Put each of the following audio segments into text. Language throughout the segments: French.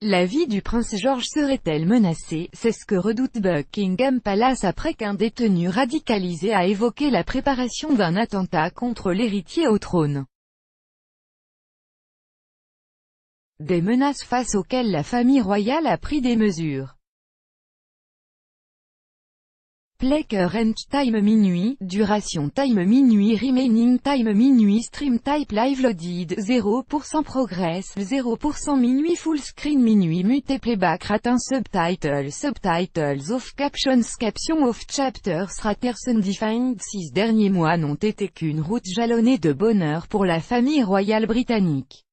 La vie du prince George serait-elle menacée? C'est ce que redoute Buckingham Palace après qu'un détenu radicalisé a évoqué la préparation d'un attentat contre l'héritier au trône. Des menaces face auxquelles la famille royale a pris des mesures. Play current time minuit, duration time minuit, remaining time minuit, stream type live loaded, 0% progress, 0% minuit, full screen minuit, mute playback rate, subtitles off, captions off, chapters raters undefined. 6 derniers mois n'ont été qu'une route jalonnée de bonheur pour la famille royale britannique.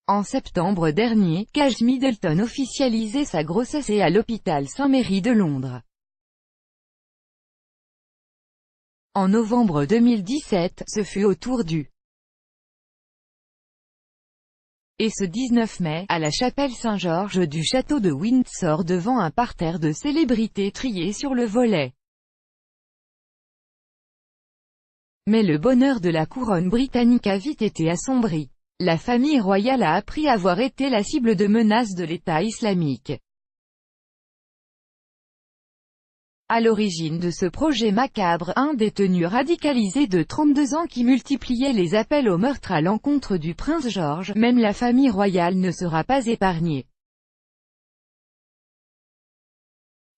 En septembre dernier, Kate Middleton officialisait sa grossesse à l'hôpital St Mary de Londres. En novembre 2017, ce fut au tour du et ce 19 mai, à la chapelle Saint-Georges du château de Windsor devant un parterre de célébrités triées sur le volet. Mais le bonheur de la couronne britannique a vite été assombri. La famille royale a appris avoir été la cible de menaces de l'État islamique. À l'origine de ce projet macabre, un détenu radicalisé de 32 ans qui multipliait les appels au meurtre à l'encontre du prince George, même la famille royale ne sera pas épargnée.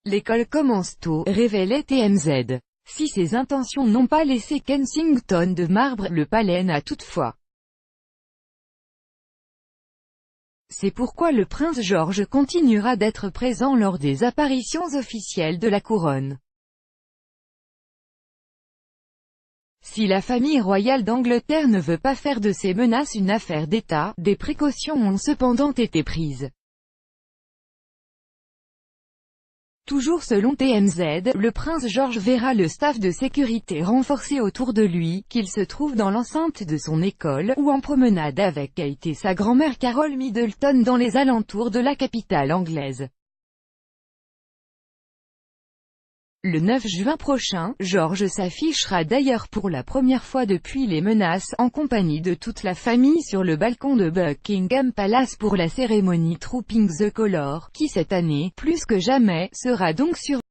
L'école commence tôt, révélait TMZ. Si ses intentions n'ont pas laissé Kensington de marbre, le palais n'a toutefois. C'est pourquoi le prince George continuera d'être présent lors des apparitions officielles de la couronne. Si la famille royale d'Angleterre ne veut pas faire de ces menaces une affaire d'État, des précautions ont cependant été prises. Toujours selon TMZ, le prince George verra le staff de sécurité renforcé autour de lui, qu'il se trouve dans l'enceinte de son école, ou en promenade avec Kate et sa grand-mère Carole Middleton dans les alentours de la capitale anglaise. Le 9 juin prochain, George s'affichera d'ailleurs pour la première fois depuis les menaces, en compagnie de toute la famille sur le balcon de Buckingham Palace pour la cérémonie Trooping the Colour, qui cette année, plus que jamais, sera donc sur